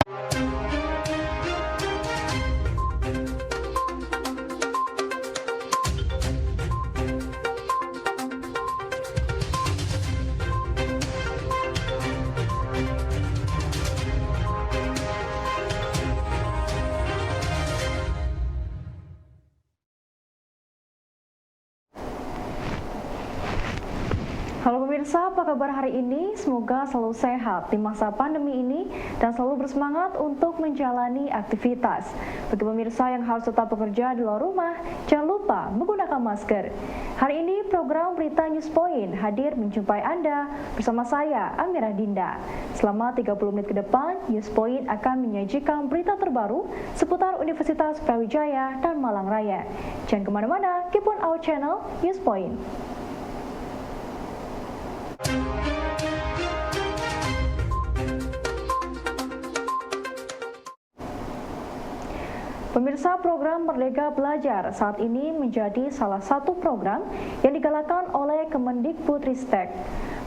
Halo pemirsa, apa kabar hari ini? Semoga selalu sehat di masa pandemi ini dan selalu bersemangat untuk menjalani aktivitas. Bagi pemirsa yang harus tetap bekerja di luar rumah, jangan lupa menggunakan masker. Hari ini program Berita News Point hadir menjumpai Anda bersama saya, Amirah Dinda. Selama 30 menit ke depan, News Point akan menyajikan berita terbaru seputar Universitas Brawijaya dan Malang Raya. Jangan kemana-mana, keep on our channel News Point. Pemirsa, program Merdeka Belajar saat ini menjadi salah satu program yang digalakkan oleh Kemendikbudristek.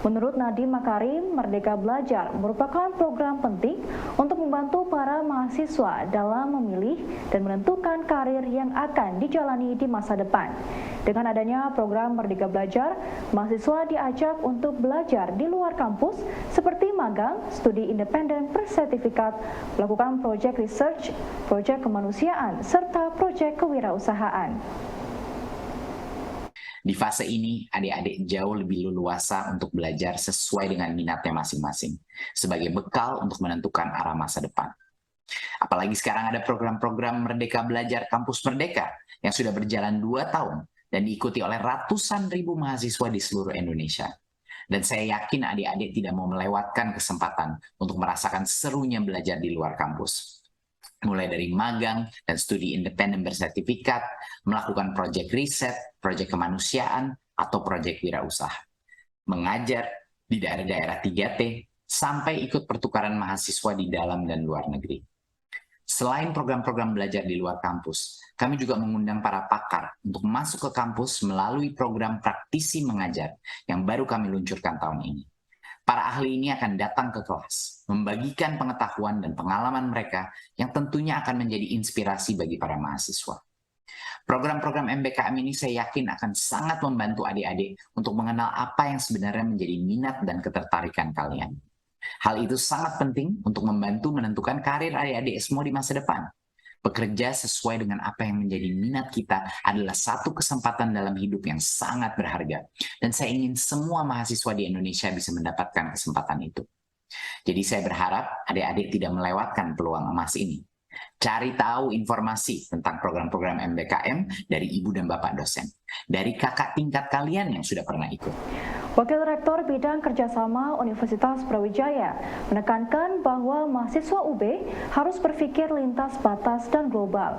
Menurut Nadiem Makarim, Merdeka Belajar merupakan program penting untuk membantu para mahasiswa dalam memilih dan menentukan karir yang akan dijalani di masa depan. Dengan adanya program Merdeka Belajar, mahasiswa diajak untuk belajar di luar kampus seperti magang, studi independen bersertifikat, melakukan proyek research, proyek kemanusiaan, serta proyek kewirausahaan. Di fase ini, adik-adik jauh lebih leluasa untuk belajar sesuai dengan minatnya masing-masing, sebagai bekal untuk menentukan arah masa depan. Apalagi sekarang ada program-program Merdeka Belajar Kampus Merdeka yang sudah berjalan 2 tahun dan diikuti oleh ratusan ribu mahasiswa di seluruh Indonesia. Dan saya yakin adik-adik tidak mau melewatkan kesempatan untuk merasakan serunya belajar di luar kampus. Mulai dari magang dan studi independen bersertifikat, melakukan proyek riset, proyek kemanusiaan, atau proyek wirausaha. Mengajar di daerah-daerah 3T, sampai ikut pertukaran mahasiswa di dalam dan luar negeri. Selain program-program belajar di luar kampus, kami juga mengundang para pakar untuk masuk ke kampus melalui program praktisi mengajar yang baru kami luncurkan tahun ini. Para ahli ini akan datang ke kelas, membagikan pengetahuan dan pengalaman mereka yang tentunya akan menjadi inspirasi bagi para mahasiswa. Program-program MBKM ini saya yakin akan sangat membantu adik-adik untuk mengenal apa yang sebenarnya menjadi minat dan ketertarikan kalian. Hal itu sangat penting untuk membantu menentukan karir adik-adik semua di masa depan. Bekerja sesuai dengan apa yang menjadi minat kita adalah satu kesempatan dalam hidup yang sangat berharga. Dan saya ingin semua mahasiswa di Indonesia bisa mendapatkan kesempatan itu. Jadi saya berharap adik-adik tidak melewatkan peluang emas ini. Cari tahu informasi tentang program-program MBKM dari ibu dan bapak dosen, dari kakak tingkat kalian yang sudah pernah ikut. Wakil Rektor Bidang Kerjasama Universitas Brawijaya menekankan bahwa mahasiswa UB harus berpikir lintas batas dan global.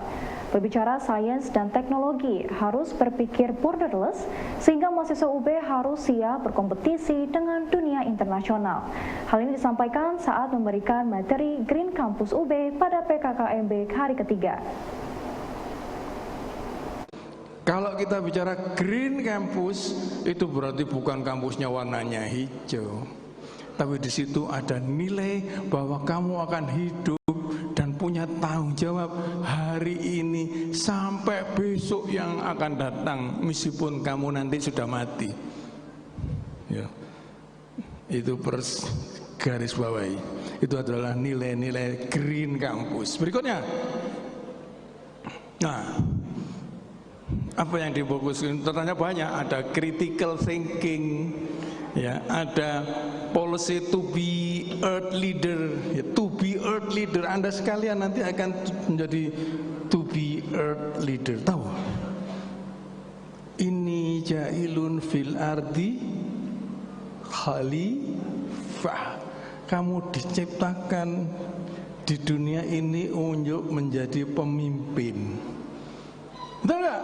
Berbicara sains dan teknologi harus berpikir borderless, sehingga mahasiswa UB harus siap berkompetisi dengan dunia internasional. Hal ini disampaikan saat memberikan materi Green Campus UB pada PKKMB hari ketiga. Kalau kita bicara Green Campus, itu berarti bukan kampusnya warnanya hijau, tapi di situ ada nilai bahwa kamu akan hidup dan punya tanggung jawab hari ini sampai besok yang akan datang, meskipun kamu nanti sudah mati. Ya, itu garis bawahi. Itu adalah nilai-nilai Green Campus. Berikutnya, nah, apa yang difokuskan? Ternyata banyak, ada critical thinking, ya, ada policy to be earth leader, ya, to be earth leader. Anda sekalian nanti akan menjadi to be earth leader. Tahu? Ini jahilun fil ardi khalifah. Kamu diciptakan di dunia ini untuk menjadi pemimpin. Betul nggak?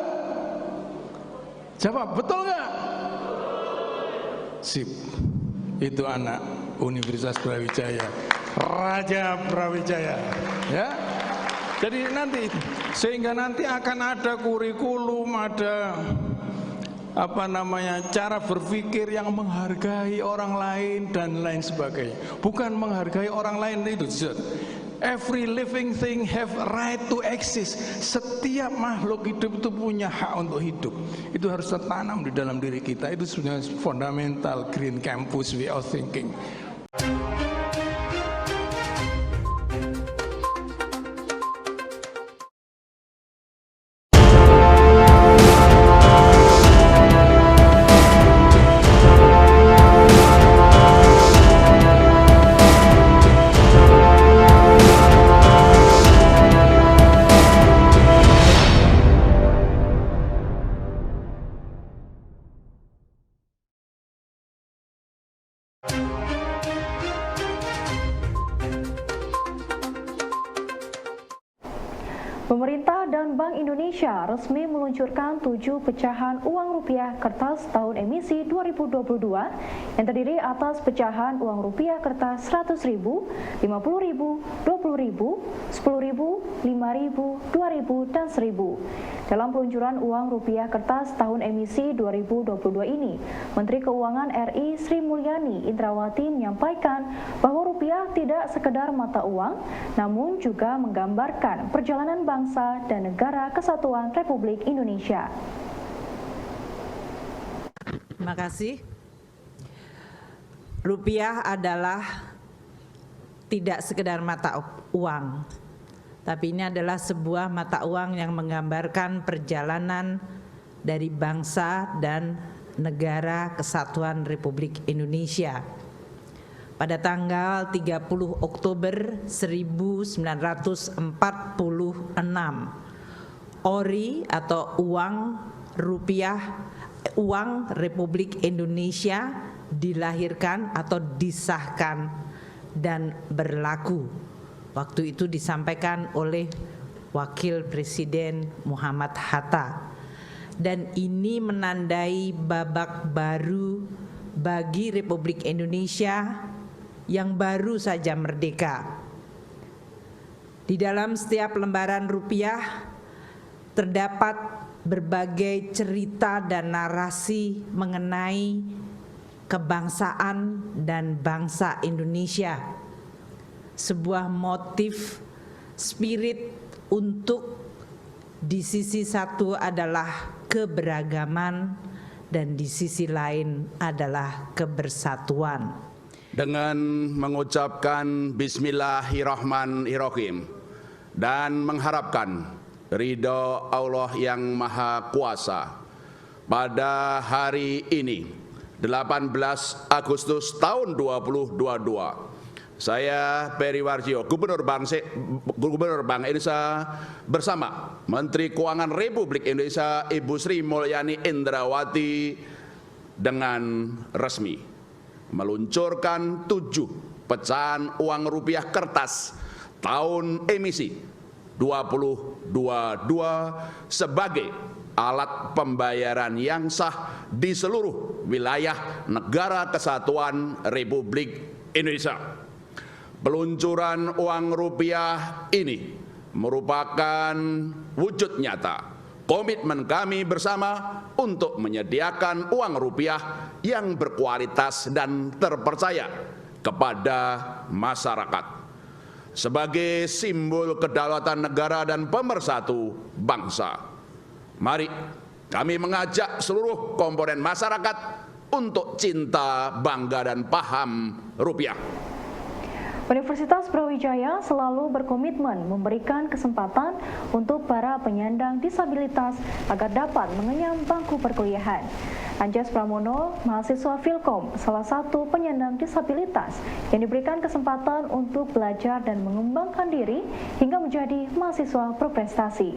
Jawab, betul nggak? Sip. Itu anak Universitas Brawijaya, Raja Brawijaya, ya. Jadi nanti, sehingga nanti akan ada kurikulum, ada apa namanya, cara berpikir yang menghargai orang lain dan lain sebagainya. Bukan menghargai orang lain itu. Every living thing have a right to exist. Setiap makhluk hidup itu punya hak untuk hidup. Itu harus tertanam di dalam diri kita. Itu sebenarnya fundamental Green Campus way of thinking. Pemerintah dan Bank Indonesia resmi meluncurkan 7 pecahan uang rupiah kertas tahun emisi 2022 yang terdiri atas pecahan uang rupiah kertas 100.000, 50.000, 20.000, 10.000, 5.000, 2.000, dan 1.000. Dalam peluncuran uang rupiah kertas tahun emisi 2022 ini, Menteri Keuangan RI Sri Mulyani Indrawati menyampaikan bahwa rupiah tidak sekedar mata uang, namun juga menggambarkan perjalanan bangsa dan negara kesatuan Republik Indonesia. Terima kasih. Rupiah adalah tidak sekedar mata uang, tapi ini adalah sebuah mata uang yang menggambarkan perjalanan dari bangsa dan negara kesatuan Republik Indonesia. Pada tanggal 30 Oktober 1946, ORI atau uang rupiah, uang Republik Indonesia dilahirkan atau disahkan dan berlaku. Waktu itu disampaikan oleh Wakil Presiden Muhammad Hatta. Dan ini menandai babak baru bagi Republik Indonesia yang baru saja merdeka. Di dalam setiap lembaran rupiah terdapat berbagai cerita dan narasi mengenai kebangsaan dan bangsa Indonesia. Sebuah motif spirit untuk di sisi satu adalah keberagaman dan di sisi lain adalah kebersatuan. Dengan mengucapkan Bismillahirrahmanirrahim dan mengharapkan ridho Allah yang Maha Kuasa, pada hari ini 18 Agustus tahun 2022, saya Peri Warjio, Gubernur Bank Indonesia bersama Menteri Keuangan Republik Indonesia Ibu Sri Mulyani Indrawati dengan resmi meluncurkan 7 pecahan uang rupiah kertas tahun emisi 2022 sebagai alat pembayaran yang sah di seluruh wilayah negara kesatuan Republik Indonesia. Peluncuran uang rupiah ini merupakan wujud nyata komitmen kami bersama untuk menyediakan uang rupiah yang berkualitas dan terpercaya kepada masyarakat. Sebagai simbol kedaulatan negara dan pemersatu bangsa, mari kami mengajak seluruh komponen masyarakat untuk cinta, bangga, dan paham rupiah. Universitas Brawijaya selalu berkomitmen memberikan kesempatan untuk para penyandang disabilitas agar dapat mengenyam bangku perkuliahan. Anjas Pramono, mahasiswa Filkom, salah satu penyandang disabilitas yang diberikan kesempatan untuk belajar dan mengembangkan diri hingga menjadi mahasiswa berprestasi.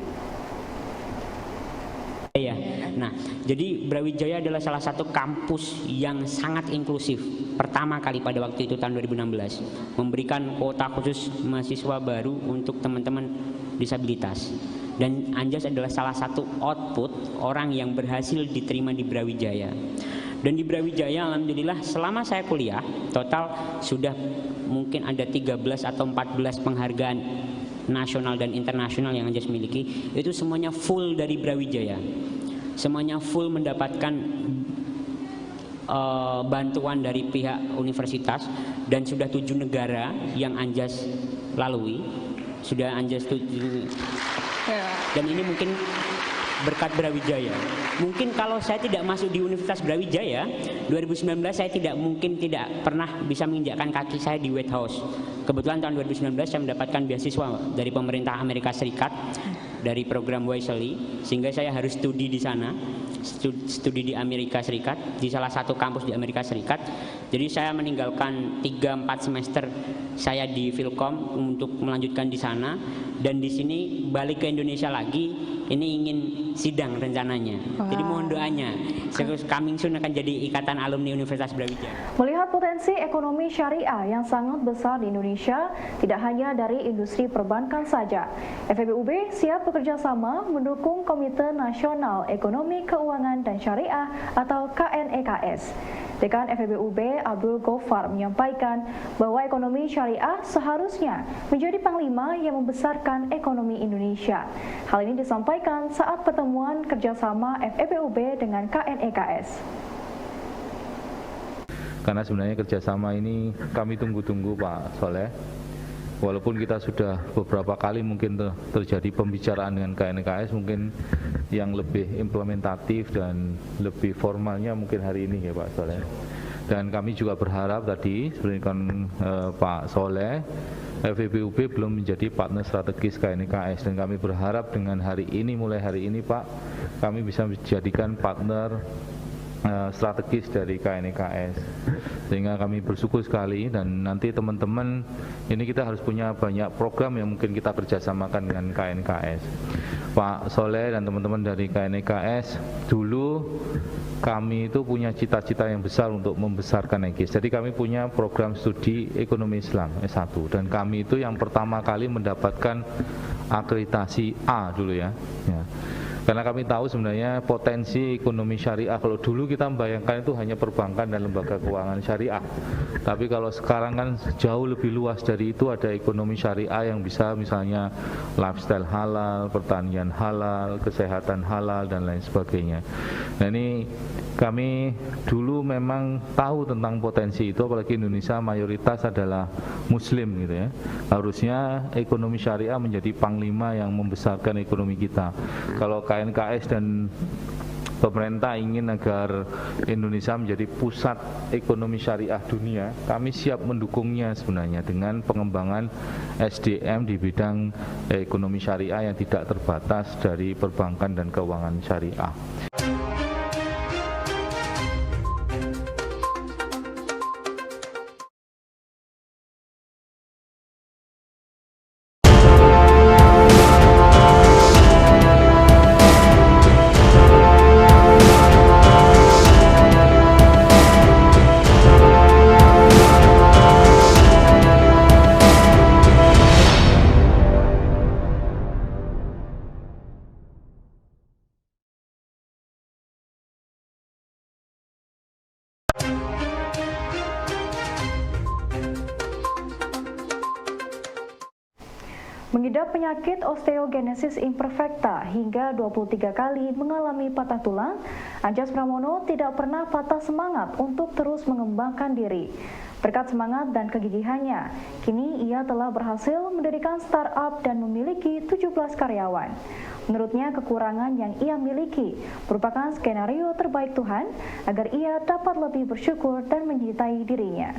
Ya, nah, jadi Brawijaya adalah salah satu kampus yang sangat inklusif. Pertama kali pada waktu itu tahun 2016 memberikan kuota khusus mahasiswa baru untuk teman-teman disabilitas. Dan Anjas adalah salah satu output orang yang berhasil diterima di Brawijaya. Dan di Brawijaya alhamdulillah selama saya kuliah total sudah mungkin ada 13 atau 14 penghargaan nasional dan internasional yang Anjas miliki. Itu semuanya full dari Brawijaya. Semuanya full mendapatkan bantuan dari pihak universitas dan sudah 7 negara yang Anjas lalui, sudah Anjas dan ini mungkin berkat Brawijaya. Mungkin kalau saya tidak masuk di Universitas Brawijaya 2019, saya tidak pernah bisa menginjakkan kaki saya di White House. Kebetulan tahun 2019 saya mendapatkan beasiswa dari pemerintah Amerika Serikat dari program Wisely, sehingga saya harus studi di sana, studi di Amerika Serikat, di salah satu kampus di Amerika Serikat. Jadi saya meninggalkan 3-4 semester saya di Philcom untuk melanjutkan di sana, dan di sini balik ke Indonesia lagi. Ini ingin sidang rencananya. Jadi mohon doanya. Coming soon akan jadi ikatan alumni Universitas Brawijaya. Melihat potensi ekonomi syariah yang sangat besar di Indonesia, tidak hanya dari industri perbankan saja, FEBUB siap bekerja sama mendukung Komite Nasional Ekonomi Keuangan dan Syariah atau KNEKS. Dekan FEBUB Abdul Ghaffar menyampaikan bahwa ekonomi syariah seharusnya menjadi panglima yang membesarkan ekonomi Indonesia. Hal ini disampaikan saat pertemuan kerjasama FEBUB dengan KNEKS. Karena sebenarnya kerjasama ini kami tunggu-tunggu Pak Soleh. Walaupun kita sudah beberapa kali mungkin terjadi pembicaraan dengan KNEKS, mungkin yang lebih implementatif dan lebih formalnya mungkin hari ini ya Pak Soleh. Dan kami juga berharap tadi seperti kan Pak Soleh, FEBUB belum menjadi partner strategis KNEKS, dan kami berharap dengan mulai hari ini Pak, kami bisa menjadikan partner strategis dari KNEKS, sehingga kami bersyukur sekali. Dan nanti teman-teman ini kita harus punya banyak program yang mungkin kita kerjasamakan dengan KNEKS. Pak Soleh dan teman-teman dari KNEKS, dulu kami itu punya cita-cita yang besar untuk membesarkan EGIS. Jadi kami punya program studi ekonomi Islam S1, dan kami itu yang pertama kali mendapatkan akreditasi A dulu ya. Karena kami tahu sebenarnya potensi ekonomi syariah, kalau dulu kita membayangkan itu hanya perbankan dan lembaga keuangan syariah. Tapi kalau sekarang kan jauh lebih luas dari itu, ada ekonomi syariah yang bisa misalnya lifestyle halal, pertanian halal, kesehatan halal, dan lain sebagainya. Nah ini kami dulu memang tahu tentang potensi itu, apalagi Indonesia mayoritas adalah Muslim gitu ya. Harusnya ekonomi syariah menjadi panglima yang membesarkan ekonomi kita. Kalau KNEKS dan pemerintah ingin agar Indonesia menjadi pusat ekonomi syariah dunia, kami siap mendukungnya sebenarnya dengan pengembangan SDM di bidang ekonomi syariah yang tidak terbatas dari perbankan dan keuangan syariah. Mengidap penyakit osteogenesis imperfecta hingga 23 kali mengalami patah tulang, Anjas Pramono tidak pernah patah semangat untuk terus mengembangkan diri. Berkat semangat dan kegigihannya, kini ia telah berhasil mendirikan startup dan memiliki 17 karyawan. Menurutnya, kekurangan yang ia miliki merupakan skenario terbaik Tuhan agar ia dapat lebih bersyukur dan mencintai dirinya.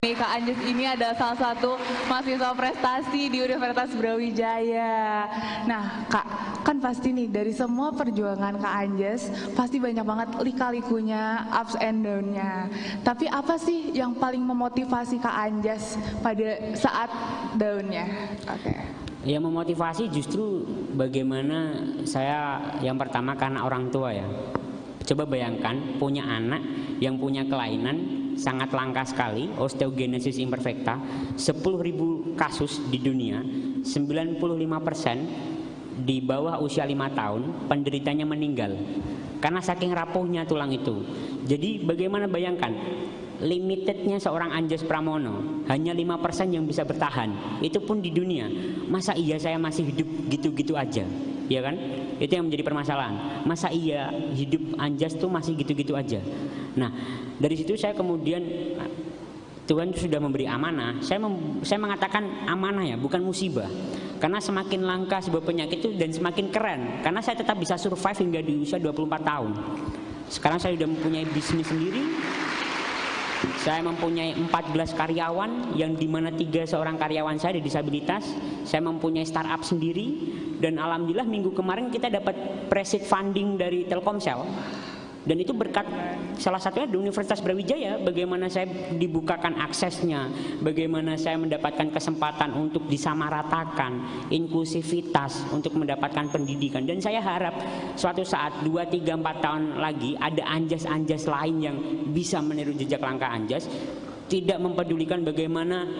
Kak Anjas ini adalah salah satu mahasiswa prestasi di Universitas Brawijaya. Nah Kak, kan pasti nih dari semua perjuangan Kak Anjas pasti banyak banget lika-likunya, ups and down-nya. Tapi apa sih yang paling memotivasi Kak Anjas pada saat down-nya? Yang memotivasi justru bagaimana saya yang pertama karena orang tua ya. Coba bayangkan punya anak yang punya kelainan sangat langka sekali, osteogenesis imperfecta, 10.000 kasus di dunia, 95% di bawah usia 5 tahun penderitanya meninggal karena saking rapuhnya tulang itu. Jadi bagaimana bayangkan limitednya seorang Anjas Pramono, hanya 5% yang bisa bertahan, itu pun di dunia. Masa iya saya masih hidup gitu-gitu aja, ya kan? Itu yang menjadi permasalahan. Masa iya hidup Anjas tuh masih gitu-gitu aja. Nah, dari situ saya kemudian Tuhan sudah memberi amanah. Saya mengatakan amanah ya, bukan musibah. Karena semakin langka sebuah penyakit itu dan semakin keren. Karena saya tetap bisa survive hingga di usia 24 tahun. Sekarang saya sudah mempunyai bisnis sendiri. Saya mempunyai 14 karyawan yang dimana 3 seorang karyawan saya ada disabilitas. Saya mempunyai startup sendiri. Dan alhamdulillah minggu kemarin kita dapat pre-seed funding dari Telkomsel. Dan itu berkat salah satunya di Universitas Brawijaya, bagaimana saya dibukakan aksesnya, bagaimana saya mendapatkan kesempatan untuk disamaratakan, inklusivitas untuk mendapatkan pendidikan. Dan saya harap suatu saat 2, 3, 4 tahun lagi ada Anjas-Anjas lain yang bisa meniru jejak langkah Anjas, tidak mempedulikan bagaimana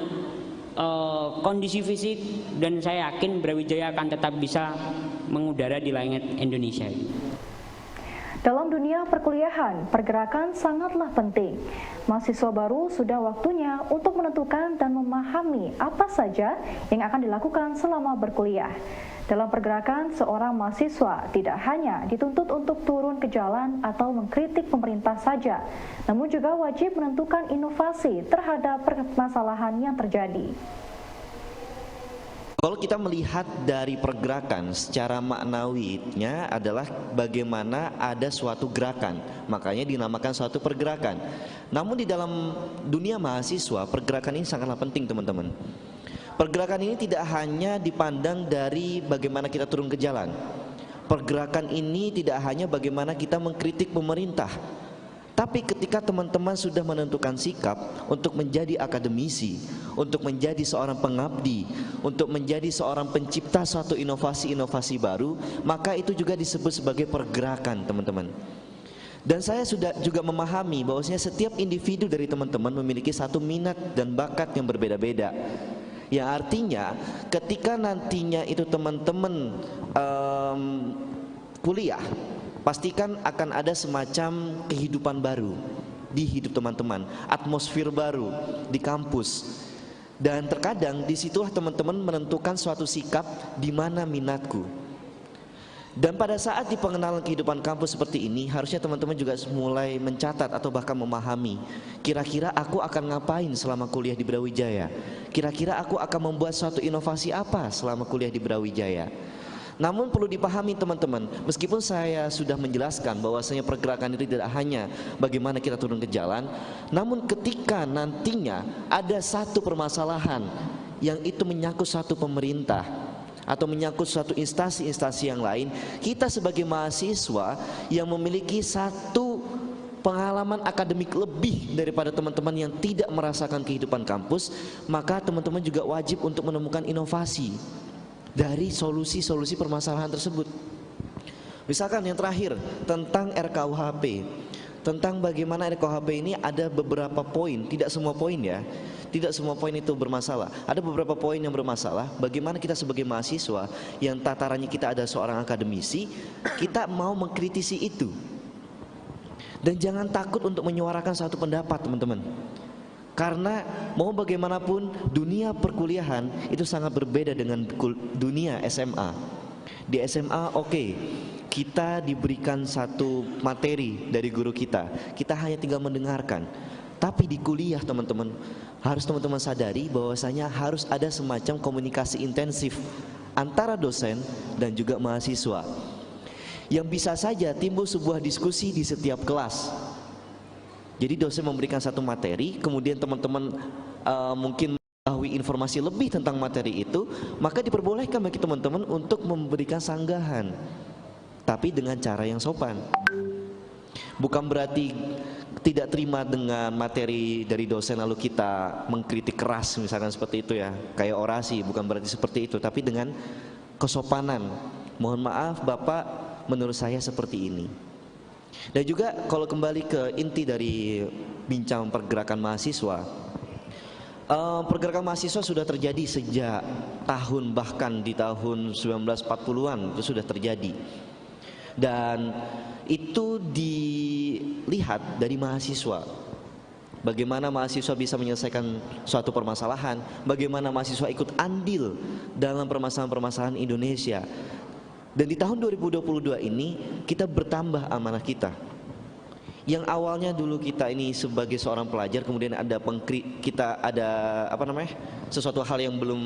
kondisi fisik, dan saya yakin Brawijaya akan tetap bisa mengudara di langit Indonesia. Dalam dunia perkuliahan, pergerakan sangatlah penting. Mahasiswa baru sudah waktunya untuk menentukan dan memahami apa saja yang akan dilakukan selama berkuliah. Dalam pergerakan, seorang mahasiswa tidak hanya dituntut untuk turun ke jalan atau mengkritik pemerintah saja, namun juga wajib menentukan inovasi terhadap permasalahan yang terjadi. Kalau kita melihat dari pergerakan secara maknawinya adalah bagaimana ada suatu gerakan, makanya dinamakan suatu pergerakan. Namun di dalam dunia mahasiswa, pergerakan ini sangatlah penting, teman-teman. Pergerakan ini tidak hanya dipandang dari bagaimana kita turun ke jalan. Pergerakan ini tidak hanya bagaimana kita mengkritik pemerintah, tapi ketika teman-teman sudah menentukan sikap untuk menjadi akademisi, untuk menjadi seorang pengabdi, untuk menjadi seorang pencipta suatu inovasi-inovasi baru, maka itu juga disebut sebagai pergerakan, teman-teman. Dan saya sudah juga memahami bahwasanya setiap individu dari teman-teman memiliki satu minat dan bakat yang berbeda-beda. Yang artinya ketika nantinya itu teman-teman kuliah, pastikan akan ada semacam kehidupan baru di hidup teman-teman, atmosfer baru di kampus. Dan terkadang disitulah teman-teman menentukan suatu sikap di mana minatku. Dan pada saat di pengenalan kehidupan kampus seperti ini, harusnya teman-teman juga mulai mencatat atau bahkan memahami, kira-kira aku akan ngapain selama kuliah di Brawijaya? Kira-kira aku akan membuat suatu inovasi apa selama kuliah di Brawijaya? Namun perlu dipahami, teman-teman, meskipun saya sudah menjelaskan bahwasanya pergerakan itu tidak hanya bagaimana kita turun ke jalan, namun ketika nantinya ada satu permasalahan yang itu menyangkut satu pemerintah atau menyangkut suatu instansi-instansi yang lain, kita sebagai mahasiswa yang memiliki satu pengalaman akademik lebih daripada teman-teman yang tidak merasakan kehidupan kampus, maka teman-teman juga wajib untuk menemukan inovasi dari solusi-solusi permasalahan tersebut. Misalkan yang terakhir tentang RKUHP, tentang bagaimana RKUHP ini ada beberapa poin, tidak semua poin ya, tidak semua poin itu bermasalah. Ada beberapa poin yang bermasalah. Bagaimana kita sebagai mahasiswa yang tatarannya kita ada seorang akademisi, kita mau mengkritisi itu. Dan jangan takut untuk menyuarakan satu pendapat, teman-teman. Karena mau bagaimanapun dunia perkuliahan itu sangat berbeda dengan dunia SMA. Di SMA kita diberikan satu materi dari guru kita hanya tinggal mendengarkan. Tapi di kuliah, teman-teman, harus teman-teman sadari bahwasanya harus ada semacam komunikasi intensif antara dosen dan juga mahasiswa, yang bisa saja timbul sebuah diskusi di setiap kelas. Jadi dosen memberikan satu materi, kemudian teman-teman mungkin mengetahui informasi lebih tentang materi itu, maka diperbolehkan bagi teman-teman untuk memberikan sanggahan, tapi dengan cara yang sopan. Bukan berarti tidak terima dengan materi dari dosen lalu kita mengkritik keras, misalkan seperti itu ya, kayak orasi, bukan berarti seperti itu, tapi dengan kesopanan. Mohon maaf Bapak, menurut saya seperti ini. Dan juga kalau kembali ke inti dari bincang pergerakan mahasiswa, pergerakan mahasiswa sudah terjadi sejak tahun, bahkan di tahun 1940-an itu sudah terjadi. Dan itu dilihat dari mahasiswa, bagaimana mahasiswa bisa menyelesaikan suatu permasalahan, bagaimana mahasiswa ikut andil dalam permasalahan-permasalahan Indonesia. Dan di tahun 2022 ini kita bertambah amanah kita, Yang awalnya dulu kita ini sebagai seorang pelajar, kemudian kita ada sesuatu hal yang belum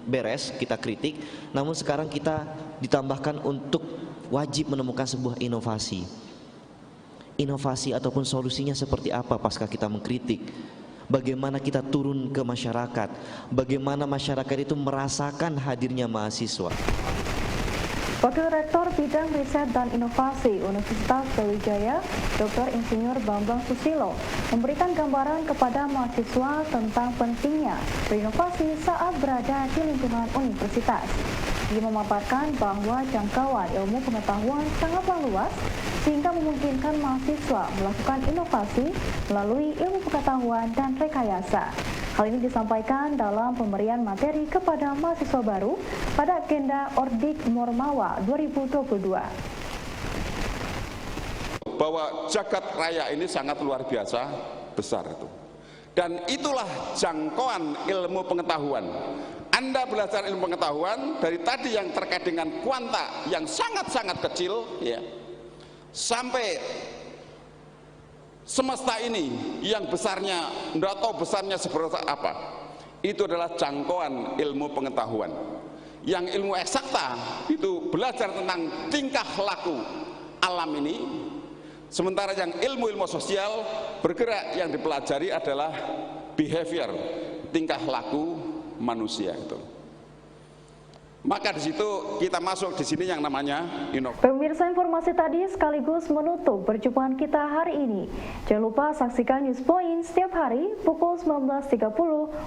beres, kita kritik, namun sekarang kita ditambahkan untuk wajib menemukan sebuah inovasi. Inovasi ataupun solusinya seperti apa pasca kita mengkritik. Bagaimana kita turun ke masyarakat, bagaimana masyarakat itu merasakan hadirnya mahasiswa. Wakil Rektor Bidang Riset dan Inovasi Universitas Brawijaya, Dr. Insinyur Bambang Susilo, memberikan gambaran kepada mahasiswa tentang pentingnya berinovasi saat berada di lingkungan universitas. Dia memaparkan bahwa jangkauan ilmu pengetahuan sangatlah luas sehingga memungkinkan mahasiswa melakukan inovasi melalui ilmu pengetahuan dan rekayasa. Hal ini disampaikan dalam pemberian materi kepada mahasiswa baru pada agenda Ordik Mormawa 2022. Bahwa jagat raya ini sangat luar biasa besar itu. Dan itulah jangkauan ilmu pengetahuan. Anda belajar ilmu pengetahuan dari tadi yang terkait dengan kuanta yang sangat-sangat kecil, ya, sampai semesta ini yang besarnya, tidak tahu besarnya seberapa apa. Itu adalah jangkauan ilmu pengetahuan. Yang ilmu eksakta itu belajar tentang tingkah laku alam ini. Sementara yang ilmu-ilmu sosial bergerak yang dipelajari adalah behavior, tingkah laku manusia itu. Maka di situ kita masuk di sini yang namanya inovasi. Pemirsa, informasi tadi sekaligus menutup perjumpaan kita hari ini. Jangan lupa saksikan News Point setiap hari pukul 19.30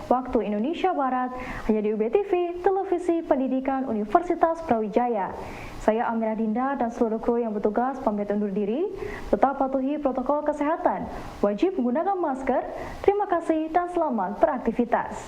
waktu Indonesia Barat hanya di UBTV, Televisi Pendidikan Universitas Brawijaya. Saya Amirah Dinda dan seluruh kru yang bertugas pamit undur diri. Tetap patuhi protokol kesehatan, wajib menggunakan masker. Terima kasih dan selamat beraktivitas.